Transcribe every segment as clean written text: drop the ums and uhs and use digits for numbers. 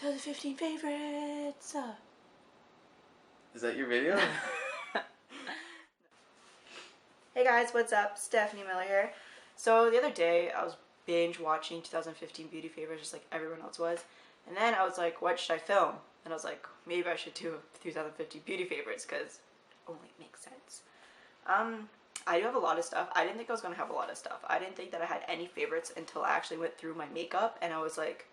2015 favorites. Is that your video? Hey guys, what's up? Stephanie Miller here. So the other day I was binge watching 2015 beauty favorites just like everyone else was. And then I was like, what should I film? And I was like, maybe I should do 2015 beauty favorites because it only makes sense. I do have a lot of stuff. I didn't think I was going to have a lot of stuff. I didn't think that I had any favorites until I actually went through my makeup and I was like,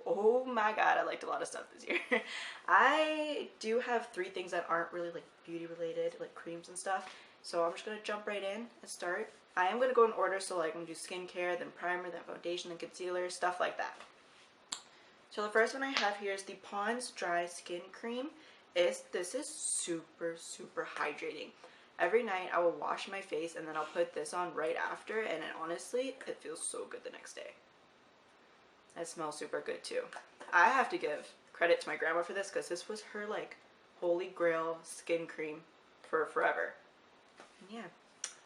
oh my god, I liked a lot of stuff this year. I do have 3 things that aren't really like beauty related, like creams and stuff. So I'm just going to jump right in and start. I am going to go in order, so like I'm going to do skincare, then primer, then foundation, then concealer, stuff like that. So the first one I have here is the Pond's Dry Skin Cream. This is super hydrating. Every night I will wash my face and then I'll put this on right after, and honestly, it feels so good the next day. It smells super good too. I have to give credit to my grandma for this because this was her like holy grail skin cream for forever. And yeah,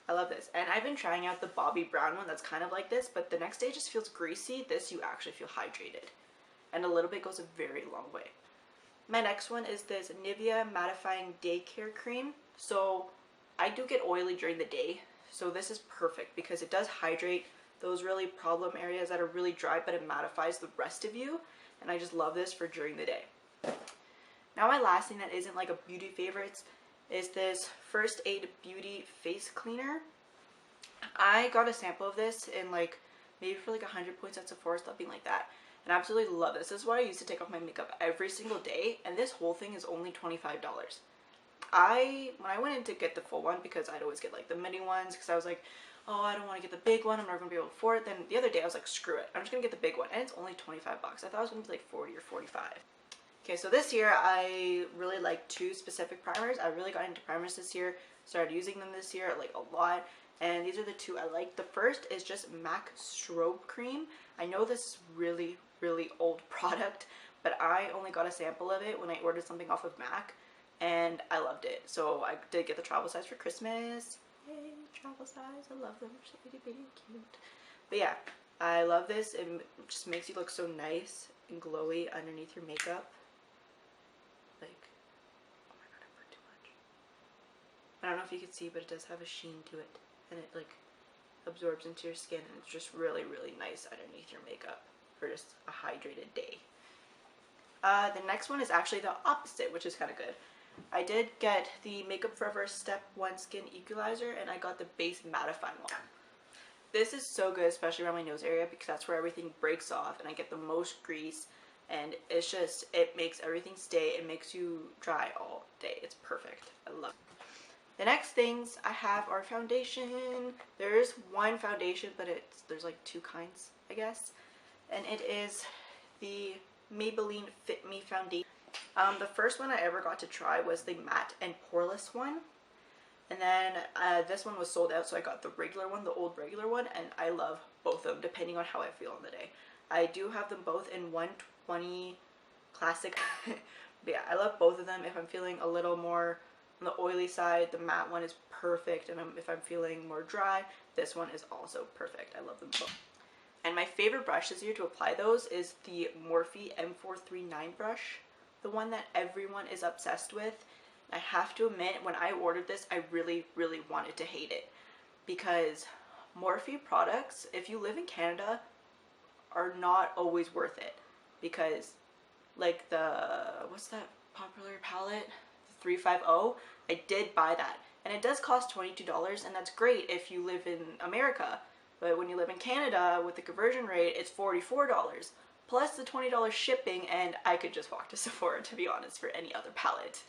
I love this. And I've been trying out the Bobbi Brown one that's kind of like this, but the next day just feels greasy. This you actually feel hydrated. And a little bit goes a very long way. My next one is this Nivea Mattifying Day Care Cream. So I do get oily during the day, so this is perfect because it does hydrate those really problem areas that are really dry, but it mattifies the rest of you, and I just love this for during the day. Now my last thing that isn't like a beauty favorites is this First Aid Beauty Face Cleaner. I got a sample of this in like maybe for like 100 points at Sephora, something like that, and I absolutely love this. This is what I used to take off my makeup every single day, and this whole thing is only $25. When I went in to get the full one, because I'd always get like the mini ones because I was like, oh, I don't want to get the big one, I'm never going to be able to afford it. Then the other day I was like, screw it, I'm just going to get the big one, and it's only 25 bucks. I thought it was going to be like 40 or 45. Okay, so this year I really like 2 specific primers. I really got into primers this year, started using them this year like a lot, and these are the 2 I like. The first is just MAC Strobe Cream. I know this is really old product, but I only got a sample of it when I ordered something off of MAC, and I loved it. So I did get the travel size for Christmas. Yay, travel size. I love them. They're so cute. But yeah, I love this. It just makes you look so nice and glowy underneath your makeup. Like, oh my god, I put too much. I don't know if you can see, but it does have a sheen to it, and it like absorbs into your skin, and it's just really nice underneath your makeup for just a hydrated day. The next one is actually the opposite, which is kind of good. I did get the Makeup Forever Step 1 Skin Equalizer, and I got the base mattifying one. This is so good, especially around my nose area, because that's where everything breaks off and I get the most grease, and it's just, it makes everything stay. It makes you dry all day. It's perfect. I love it. The next things I have are foundation. There's one foundation, but there's like 2 kinds, I guess, and it is the Maybelline Fit Me Foundation. The first one I ever got to try was the matte and poreless one, and then this one was sold out, so I got the regular one, the old regular one, and I love both of them depending on how I feel on the day. I do have them both in 120 Classic. But yeah, I love both of them. If I'm feeling a little more on the oily side, the matte one is perfect, and if I'm feeling more dry, this one is also perfect. I love them both. And my favorite brush this year to apply those is the Morphe M439 brush, the one that everyone is obsessed with. I have to admit, when I ordered this, I really wanted to hate it, because Morphe products, if you live in Canada, are not always worth it, because like what's that popular palette, the 350, I did buy that, and it does cost $22, and that's great if you live in America. But when you live in Canada, with the conversion rate, it's $44 plus the $20 shipping, and I could just walk to Sephora, to be honest, for any other palette.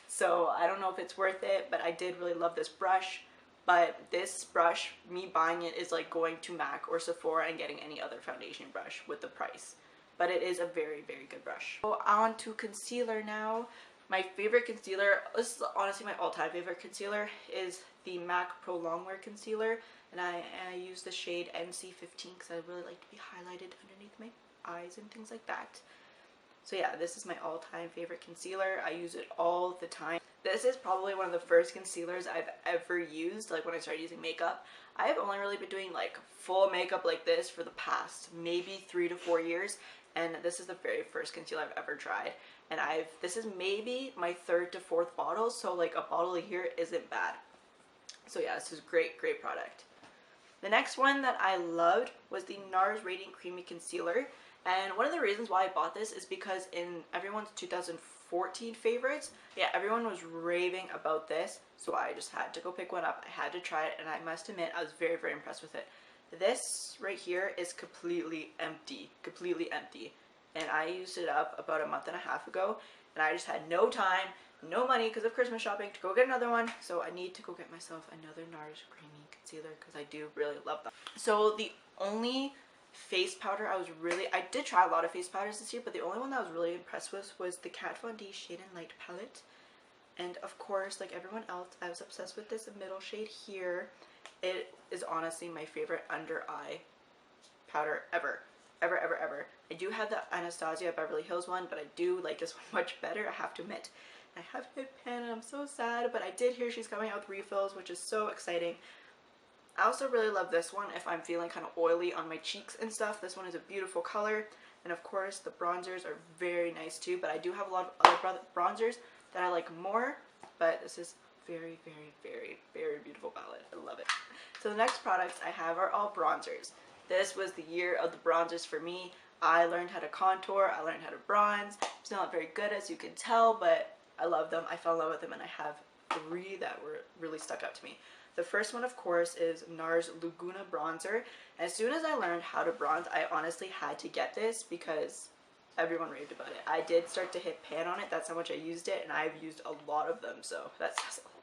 So I don't know if it's worth it, but I did really love this brush. But this brush, me buying it, is like going to MAC or Sephora and getting any other foundation brush with the price. But it is a very good brush. So on to concealer now. My favorite concealer, this is honestly my all-time favorite concealer, is the MAC Pro Longwear Concealer. And I use the shade NC15 because I really like to be highlighted underneath my eyes and things like that. So yeah, this is my all-time favorite concealer. I use it all the time. This is probably one of the first concealers I've ever used, like when I started using makeup. I've only really been doing like full makeup like this for the past maybe 3 to 4 years, and this is the very first concealer I've ever tried. And this is maybe my 3rd to 4th bottle, so like a bottle a year isn't bad. So yeah, this is a great product. The next one that I loved was the NARS Radiant Creamy Concealer. And one of the reasons why I bought this is because in everyone's 2014 favorites, yeah, everyone was raving about this. So I just had to go pick one up. I had to try it, and I must admit, I was very impressed with it. This right here is completely empty. And I used it up about a month and a half ago, and I just had no time, no money because of Christmas shopping to go get another one. So I need to go get myself another NARS Creamy Concealer because I do really love them. So the only face powder I did try a lot of face powders this year, but the only one that I was really impressed with was the Kat Von D Shade and Light palette. And of course, like everyone else, I was obsessed with this middle shade here. It is honestly my favorite under eye powder ever. I do have the Anastasia Beverly Hills one, but I do like this one much better, I have to admit. I have hit pan and I'm so sad, but I did hear she's coming out with refills, which is so exciting. I also really love this one if I'm feeling kind of oily on my cheeks and stuff. This one is a beautiful color. And of course, the bronzers are very nice too, but I do have a lot of other bronzers that I like more, but this is very beautiful palette. I love it. So the next products I have are all bronzers. This was the year of the bronzers for me. I learned how to contour, I learned how to bronze. It's not very good, as you can tell, but I love them. I fell in love with them, and I have 3 that were really stuck out to me. The first one, of course, is NARS Laguna Bronzer. As soon as I learned how to bronze, I honestly had to get this because everyone raved about it. I did start to hit pan on it. That's how much I used it, and I've used a lot of them, so that says a lot.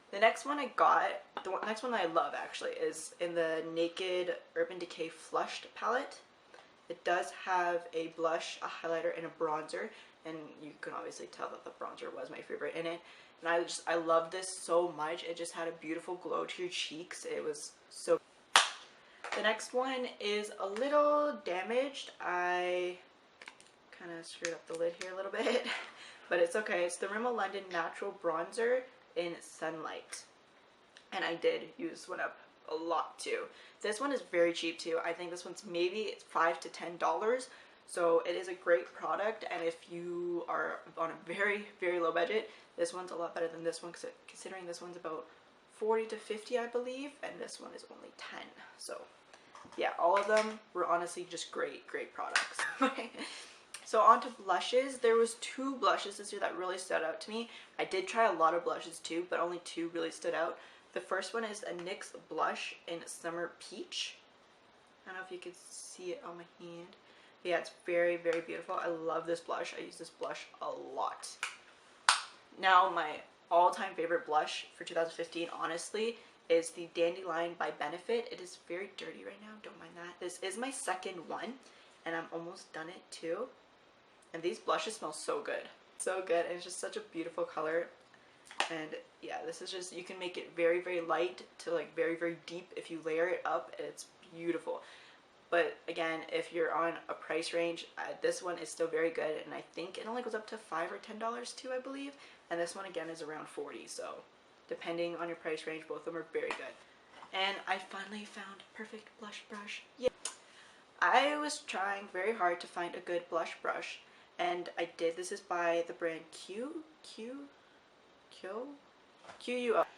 The next one I got, next one that I love actually, is in the Naked Urban Decay Flushed palette. It does have a blush, a highlighter, and a bronzer, and you can obviously tell that the bronzer was my favorite in it. And I love this so much. It just had a beautiful glow to your cheeks. It was so. The next one is a little damaged. I kind of screwed up the lid here a little bit, but it's okay. It's the Rimmel London Natural Bronzer in Sunlight, and I did use one up a lot too. This one is very cheap too. I think this one's maybe $5 to $10. So it is a great product, and if you are on a very low budget, this one's a lot better than this one, considering this one's about 40 to 50, I believe, and this one is only 10. So yeah, all of them were honestly just great products. So on to blushes. There was 2 blushes this year that really stood out to me. I did try a lot of blushes too, but only 2 really stood out. The first one is a NYX blush in Summer Peach. I don't know if you can see it on my hand. Yeah, it's very beautiful. I love this blush. I use this blush a lot. Now, my all-time favorite blush for 2015, honestly, is the Dandelion by Benefit. It is very dirty right now. Don't mind that. This is my second one, and I'm almost done it too. And these blushes smell so good. So good. And it's just such a beautiful color. And yeah, this is just, you can make it very light to like very deep if you layer it up. It's beautiful. But again, if you're on a price range, this one is still very good, and I think it only goes up to $5 or $10 too, I believe. And this one again is around 40, so depending on your price range, both of them are very good. And I finally found a perfect blush brush. Yeah. I was trying very hard to find a good blush brush, and I did. This is by the brand QUO.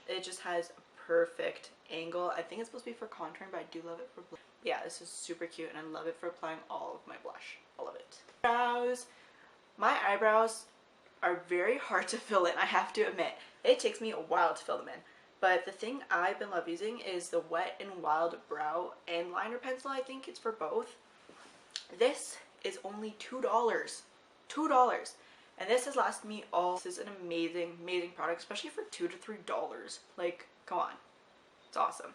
It just has a perfect angle. I think it's supposed to be for contouring, but I do love it for blush. Yeah, this is super cute, and I love it for applying all of my blush. All of it. Eyebrows. My eyebrows are very hard to fill in, I have to admit. It takes me a while to fill them in. But the thing I've been love using is the Wet n Wild Brow and Liner Pencil. I think it's for both. This is only $2. $2. And this has lasted me all. This is an amazing product, especially for $2 to $3. Like, come on. It's awesome.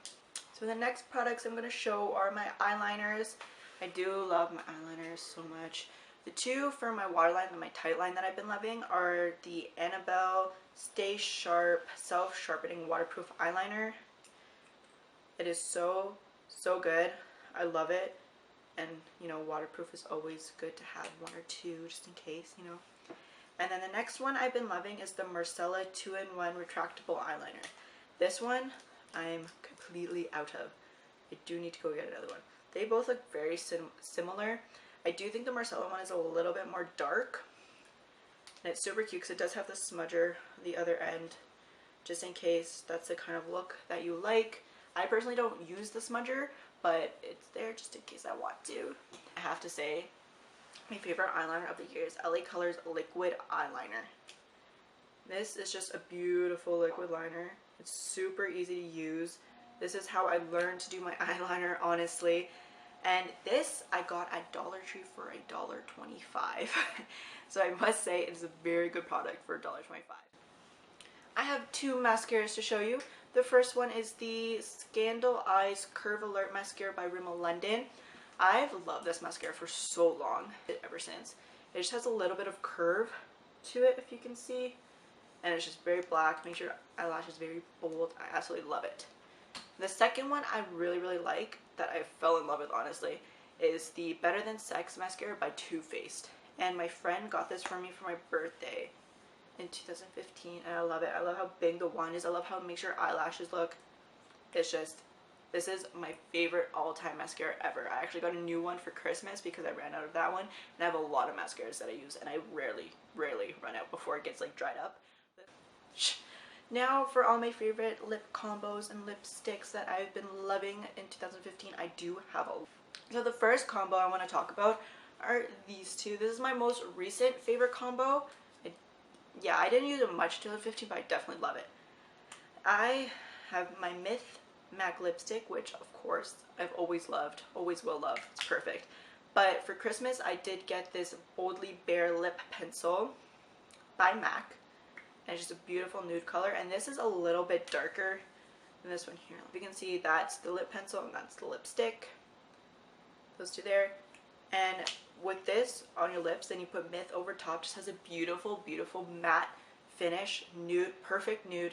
So the next products I'm going to show are my eyeliners. I do love my eyeliners so much. The 2 for my waterline and my tightline that I've been loving are the Annabelle Stay Sharp Self-Sharpening Waterproof Eyeliner. It is so good. I love it. And, you know, waterproof is always good to have 1 or 2 just in case, you know. And then the next one I've been loving is the Marcella 2-in-1 Retractable Eyeliner. This one I'm completely out of. I do need to go get another one. They both look very similar, I do think the Marcella one is a little bit more dark. And it's super cute because it does have the smudger on the other end, just in case that's the kind of look that you like. I personally don't use the smudger, but it's there just in case I want to. I have to say, my favorite eyeliner of the year is LA Colors Liquid Eyeliner. This is just a beautiful liquid liner. It's super easy to use. This is how I learned to do my eyeliner, honestly. And this I got at Dollar Tree for $1.25. So I must say it is a very good product for $1.25. I have two mascaras to show you. The first one is the Scandal Eyes Curve Alert Mascara by Rimmel London. I've loved this mascara for so long, ever since. It just has a little bit of curve to it, if you can see. And it's just very black, makes your eyelashes very bold. I absolutely love it. The second one I really, really like, that I fell in love with, honestly, is the Better Than Sex mascara by Too Faced. And my friend got this for me for my birthday in 2015, and I love it. I love how big the wand is. I love how it makes your eyelashes look. It's just, this is my favorite all-time mascara ever. I actually got a new one for Christmas because I ran out of that one, and I have a lot of mascaras that I use, and I rarely run out before it gets like dried up. Now for all my favorite lip combos and lipsticks that I've been loving in 2015, I do have a. So the first combo I want to talk about are these two. This is my most recent favorite combo. Yeah, I didn't use it much in 2015, but I definitely love it. I have my Myth MAC lipstick, which of course I've always loved, always will love. It's perfect. But for Christmas, I did get this Boldly Bare lip pencil by MAC. And it's just a beautiful nude color, and this is a little bit darker than this one here. You can see that's the lip pencil and that's the lipstick. Those two there. And with this on your lips, then you put Myth over top. Just has a beautiful, beautiful matte finish, nude, perfect nude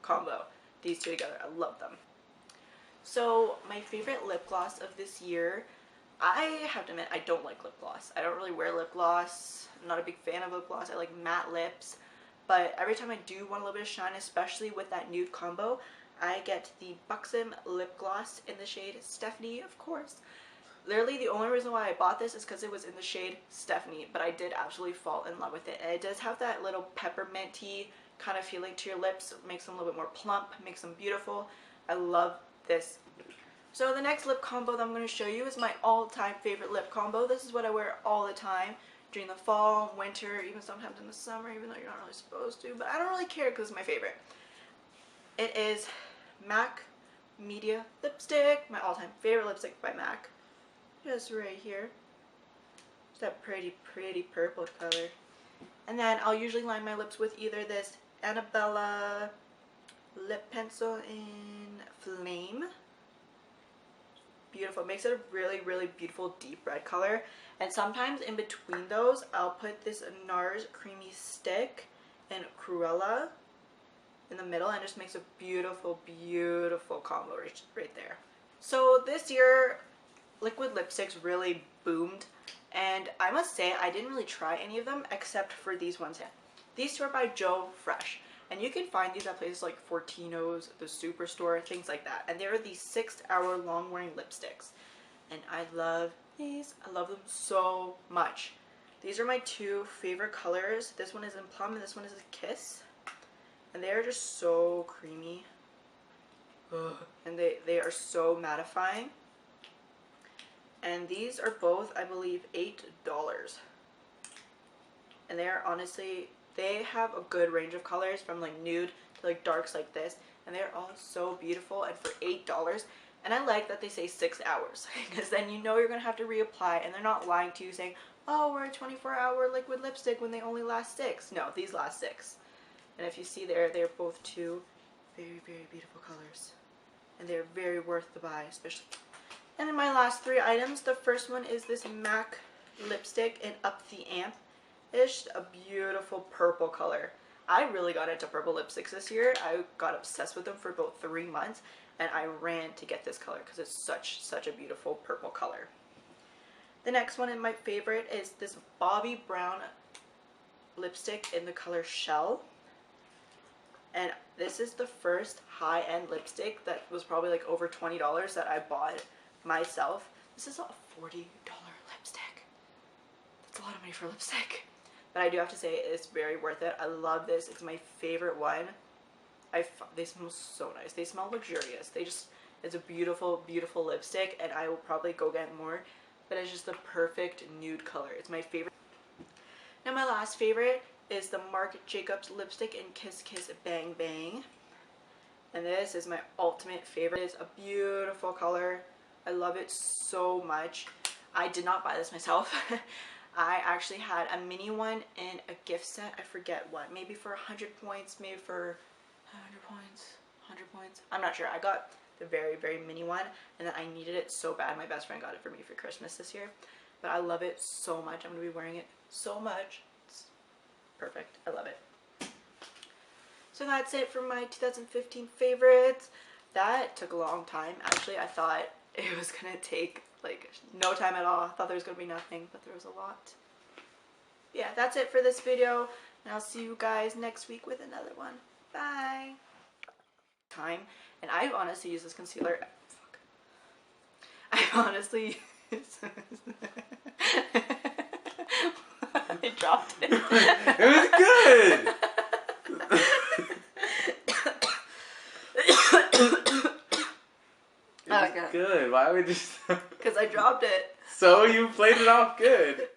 combo. These two together, I love them. So my favorite lip gloss of this year, I have to admit I don't like lip gloss. I don't really wear lip gloss. I'm not a big fan of lip gloss. I like matte lips. But every time I do want a little bit of shine, especially with that nude combo, I get the Buxom lip gloss in the shade Stephanie, of course. Literally the only reason why I bought this is because it was in the shade Stephanie, but I did absolutely fall in love with it. And it does have that little pepperminty kind of feeling to your lips. It makes them a little bit more plump, makes them beautiful. I love this. So the next lip combo that I'm going to show you is my all-time favorite lip combo. This is what I wear all the time. During the fall, winter, even sometimes in the summer, even though you're not really supposed to, but I don't really care because it's my favorite. It is MAC Media Lipstick, my all-time favorite lipstick by MAC. Just right here. It's that pretty, pretty purple color. And then I'll usually line my lips with either this Annabella lip pencil in Flame. Beautiful. It makes it a really, really beautiful deep red color. And sometimes in between those, I'll put this NARS Creamy Stick and Cruella in the middle, and it just makes a beautiful, beautiful combo right there. So this year, liquid lipsticks really boomed, and I must say I didn't really try any of them except for these ones here. These two are by Joe Fresh, and you can find these at places like Fortino's, the Superstore, things like that. And they're these 6-hour long wearing lipsticks, and I love these. I love them so much. These are my two favorite colors. This one is in Plum and this one is a Kiss, and they are just so creamy. Ugh. And they are so mattifying. And these are both, I believe, $8. And they are honestly, they have a good range of colors from like nude to like darks like this, and they're all so beautiful. And for $8, and I like that they say 6 hours because then you know you're gonna have to reapply, and they're not lying to you saying, oh, we're a 24-hour liquid lipstick when they only last 6. No, these last 6. And if you see there, they're both two very, very beautiful colors, and they're very worth the buy, especially. And then my last 3 items, the first one is this MAC lipstick in Up the Amp. It's a beautiful purple color. I really got into purple lipsticks this year. I got obsessed with them for about 3 months, and I ran to get this color because it's such a beautiful purple color. The next one, and my favorite, is this Bobbi Brown lipstick in the color Shell. And this is the first high-end lipstick that was probably like over $20 that I bought myself. This is a $40 lipstick. a lot of money for lipstick. But I do have to say it's very worth it. I love this. It's my favorite one. They smell so nice. They smell luxurious. It's a beautiful, beautiful lipstick, and I will probably go get more. But it's just the perfect nude color. It's my favorite. Now my last favorite is the Marc Jacobs lipstick in Kiss Kiss Bang Bang. And this is my ultimate favorite. It's a beautiful color. I love it so much. I did not buy this myself. I actually had a mini one in a gift set. I forget what. Maybe for 100 points, maybe for 100 points, 100 points. I'm not sure. I got the very, very mini one, and then I needed it so bad. My best friend got it for me for Christmas this year. But I love it so much. I'm going to be wearing it so much. It's perfect. I love it. So that's it for my 2015 favorites. That took a long time. Actually, I thought it was going to take like no time at all. I thought there was going to be nothing, but there was a lot. Yeah, that's it for this video, and I'll see you guys next week with another one. Bye. And I honestly use this concealer. Fuck. I honestly I dropped it. It was good. It was good. Why would you? Because I dropped it. So you played it off good.